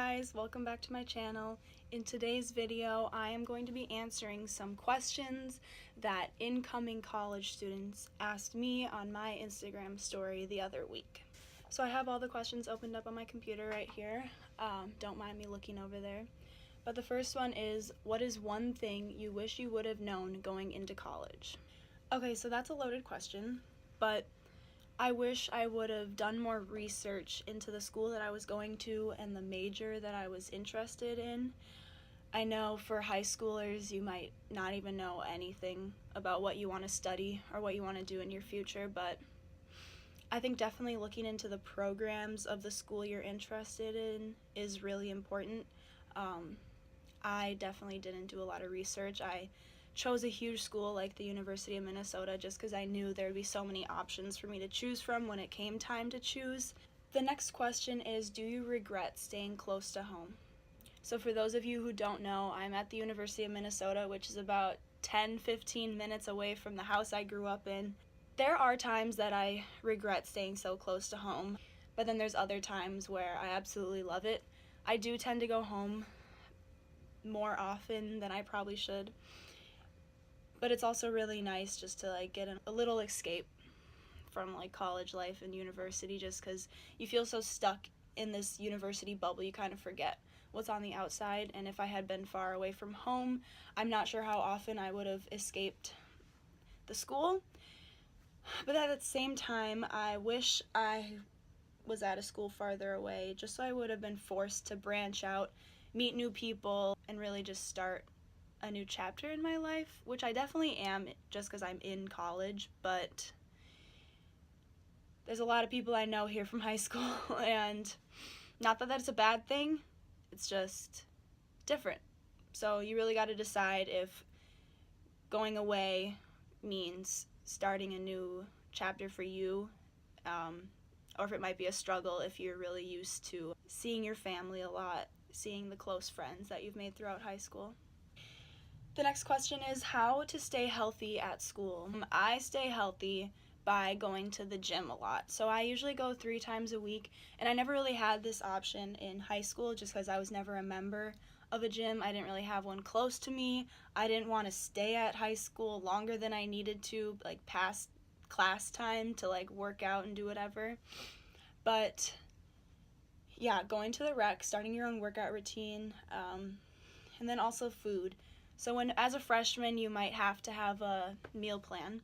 guys, welcome back to my channel. In today's video, I am going to be answering some questions that incoming college students asked me on my Instagram story the other week. So I have all the questions opened up on my computer right here. Don't mind me looking over there. But the first one is, what is one thing you wish you would have known going into college? Okay, so that's a loaded question, but I wish I would have done more research into the school that I was going to and the major that I was interested in. I know for high schoolers you might not even know anything about what you want to study or what you want to do in your future, but I think definitely looking into the programs of the school you're interested in is really important. I definitely didn't do a lot of research. I chose a huge school like the University of Minnesota just because I knew there would be so many options for me to choose from when it came time to choose. The next question is, do you regret staying close to home? So for those of you who don't know, I'm at the University of Minnesota, which is about 10-15 minutes away from the house I grew up in. There are times that I regret staying so close to home, but then there's other times where I absolutely love it. I do tend to go home more often than I probably should. But it's also really nice just to get a little escape from college life and university, just because you feel so stuck in this university bubble, you kind of forget what's on the outside. And if I had been far away from home, I'm not sure how often I would have escaped the school. But at the same time, I wish I was at a school farther away, just so I would have been forced to branch out, meet new people, and really just start a new chapter in my life, which I definitely am just because I'm in college, but there's a lot of people I know here from high school, and not that that's a bad thing, it's just different. So you really got to decide if going away means starting a new chapter for you, or if it might be a struggle if you're really used to seeing your family a lot, seeing the close friends that you've made throughout high school. The next question is how to stay healthy at school. I stay healthy by going to the gym a lot. So I usually go 3 times a week, and I never really had this option in high school just because I was never a member of a gym. I didn't really have one close to me. I didn't want to stay at high school longer than I needed to, past class time to work out and do whatever. But yeah, going to the rec, starting your own workout routine, and then also food. So as a freshman, you might have to have a meal plan.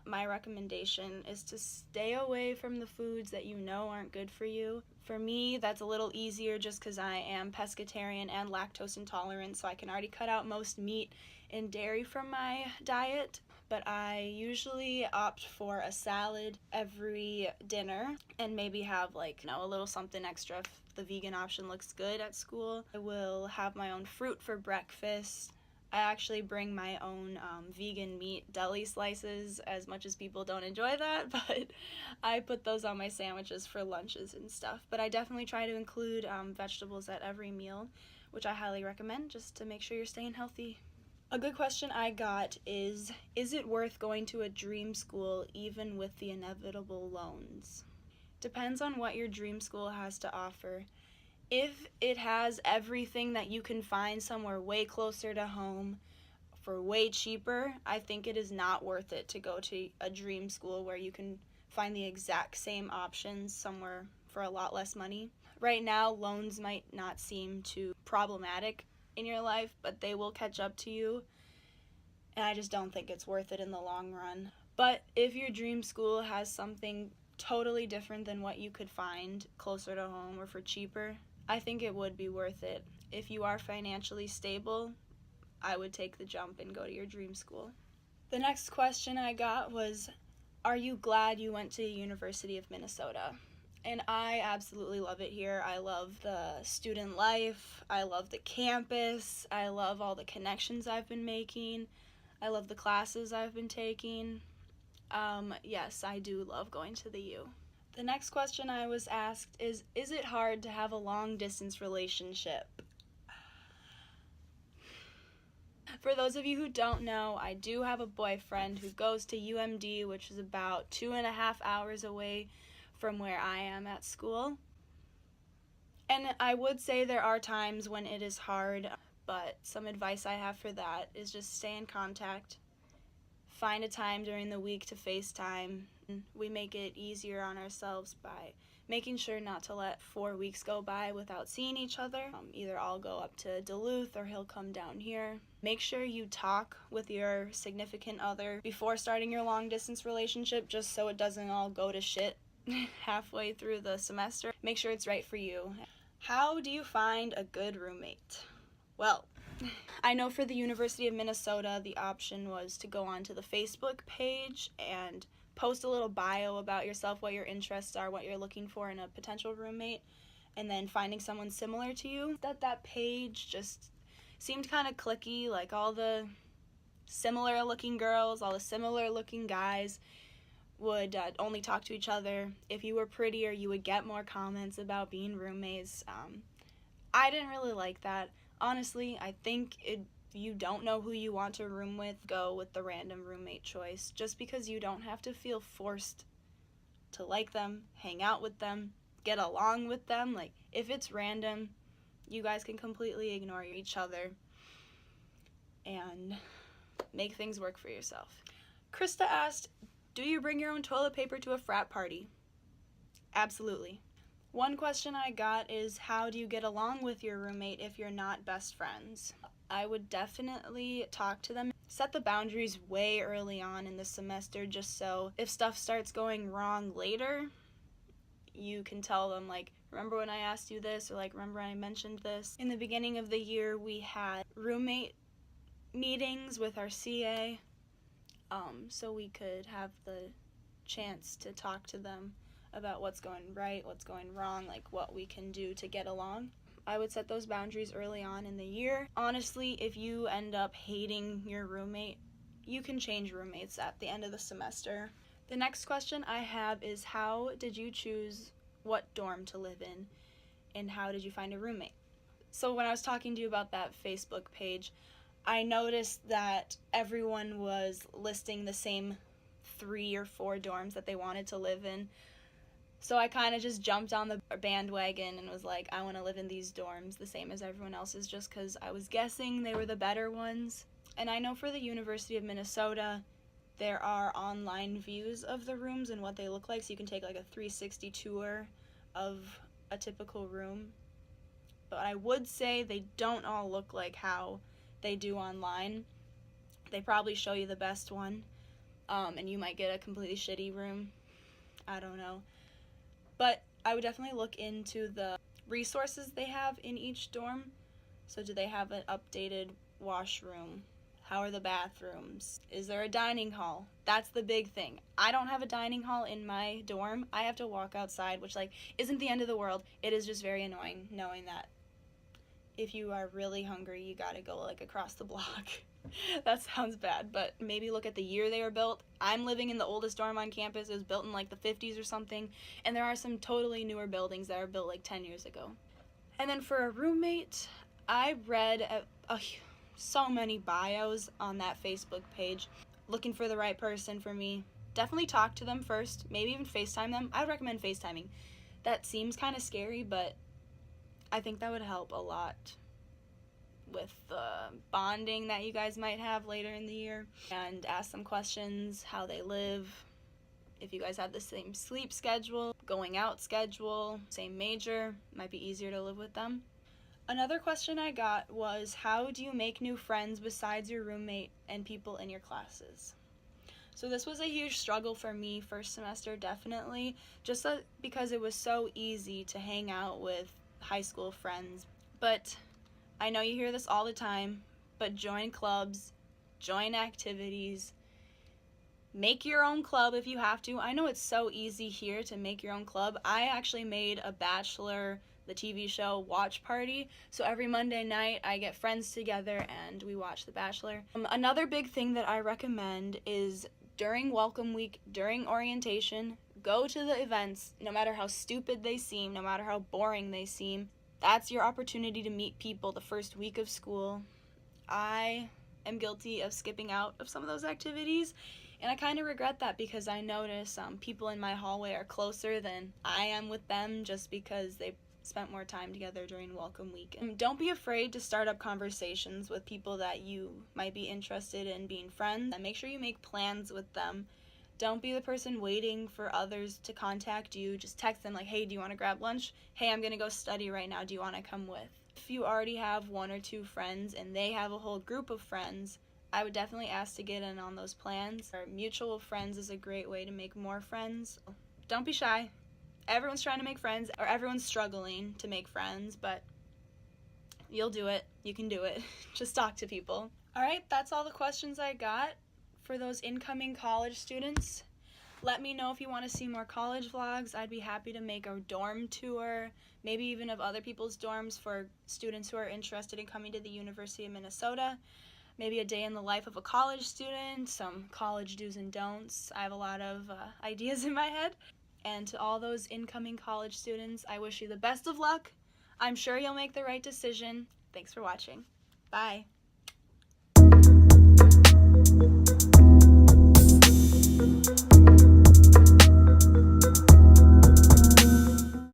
My recommendation is to stay away from the foods that you know aren't good for you. For me, that's a little easier just because I am pescatarian and lactose intolerant, so I can already cut out most meat and dairy from my diet. But I usually opt for a salad every dinner and maybe have a little something extra if the vegan option looks good at school. I will have my own fruit for breakfast. I actually bring my own vegan meat deli slices, as much as people don't enjoy that, but I put those on my sandwiches for lunches and stuff. But I definitely try to include vegetables at every meal, which I highly recommend just to make sure you're staying healthy. A good question I got is it worth going to a dream school even with the inevitable loans? Depends on what your dream school has to offer. If it has everything that you can find somewhere way closer to home for way cheaper, I think it is not worth it to go to a dream school where you can find the exact same options somewhere for a lot less money. Right now, loans might not seem too problematic in your life, but they will catch up to you, and I just don't think it's worth it in the long run. But if your dream school has something totally different than what you could find closer to home or for cheaper, I think it would be worth it. If you are financially stable, I would take the jump and go to your dream school. The next question I got was, are you glad you went to the University of Minnesota? And I absolutely love it here. I love the student life. I love the campus. I love all the connections I've been making. I love the classes I've been taking. Yes, I do love going to the U. The next question I was asked is it hard to have a long-distance relationship? For those of you who don't know, I do have a boyfriend who goes to UMD, which is about 2.5 hours away from where I am at school. And I would say there are times when it is hard, but some advice I have for that is just stay in contact. Find a time during the week to FaceTime. We make it easier on ourselves by making sure not to let 4 weeks go by without seeing each other. Either I'll go up to Duluth or he'll come down here. Make sure you talk with your significant other before starting your long distance relationship, just so it doesn't all go to shit halfway through the semester. Make sure it's right for you. How do you find a good roommate? Well, I know for the University of Minnesota, the option was to go onto the Facebook page and post a little bio about yourself, what your interests are, what you're looking for in a potential roommate, and then finding someone similar to you. That page just seemed kind of cliquey, like all the similar looking girls, all the similar looking guys would only talk to each other. If you were prettier, you would get more comments about being roommates. I didn't really like that. Honestly, I think if you don't know who you want to room with, go with the random roommate choice, just because you don't have to feel forced to like them, hang out with them, get along with them. Like, if it's random, you guys can completely ignore each other and make things work for yourself. Krista asked, do you bring your own toilet paper to a frat party? Absolutely. One question I got is, how do you get along with your roommate if you're not best friends? I would definitely talk to them. Set the boundaries way early on in the semester, just so if stuff starts going wrong later, you can tell them, like, remember when I asked you this, or like, remember when I mentioned this? In the beginning of the year, we had roommate meetings with our CA, so we could have the chance to talk to them about what's going right, what's going wrong, like what we can do to get along. I would set those boundaries early on in the year. Honestly, if you end up hating your roommate, you can change roommates at the end of the semester. The next question I have is, how did you choose what dorm to live in, and how did you find a roommate? So when I was talking to you about that Facebook page, I noticed that everyone was listing the same 3 or 4 dorms that they wanted to live in. So I kind of just jumped on the bandwagon and was like, I want to live in these dorms the same as everyone else's, just because I was guessing they were the better ones. And I know for the University of Minnesota, there are online views of the rooms and what they look like, so you can take like a 360 tour of a typical room. But I would say they don't all look like how they do online. They probably show you the best one, and you might get a completely shitty room. I don't know. But I would definitely look into the resources they have in each dorm. So do they have an updated washroom? How are the bathrooms? Is there a dining hall? That's the big thing. I don't have a dining hall in my dorm. I have to walk outside, which like isn't the end of the world. It is just very annoying knowing that if you are really hungry, you gotta go like across the block. That sounds bad, but maybe look at the year they were built. I'm living in the oldest dorm on campus. It was built in like the 50s or something, and there are some totally newer buildings that were built like 10 years ago. And then for a roommate, I read so many bios on that Facebook page, looking for the right person for me. Definitely talk to them first, maybe even FaceTime them. I would recommend FaceTiming. That seems kind of scary, but I think that would help a lot with the bonding that you guys might have later in the year. And ask them questions, how they live, if you guys have the same sleep schedule, going out schedule, same major, might be easier to live with them. Another question I got was, how do you make new friends besides your roommate and people in your classes? So this was a huge struggle for me first semester, definitely, just because it was so easy to hang out with high school friends. But I know you hear this all the time, but join clubs, join activities, make your own club if you have to. I know it's so easy here to make your own club. I actually made a Bachelor, the TV show, watch party. So every Monday night I get friends together and we watch The Bachelor. Another big thing that I recommend is during welcome week, during orientation, go to the events, no matter how stupid they seem, no matter how boring they seem. That's your opportunity to meet people the first week of school. I am guilty of skipping out of some of those activities, and I kind of regret that because I notice people in my hallway are closer than I am with them just because they spent more time together during welcome week. And don't be afraid to start up conversations with people that you might be interested in being friends, and make sure you make plans with them. Don't be the person waiting for others to contact you. Just text them like, hey, do you want to grab lunch? Hey, I'm going to go study right now. Do you want to come with? If you already have 1 or 2 friends and they have a whole group of friends, I would definitely ask to get in on those plans. Our mutual friends is a great way to make more friends. Don't be shy. Everyone's trying to make friends, or everyone's struggling to make friends, but you'll do it. You can do it. Just talk to people. All right, that's all the questions I got for those incoming college students. Let me know if you want to see more college vlogs. I'd be happy to make a dorm tour, maybe even of other people's dorms for students who are interested in coming to the University of Minnesota. Maybe a day in the life of a college student, some college do's and don'ts. I have a lot of ideas in my head. And to all those incoming college students, I wish you the best of luck. I'm sure you'll make the right decision. Thanks for watching. Bye.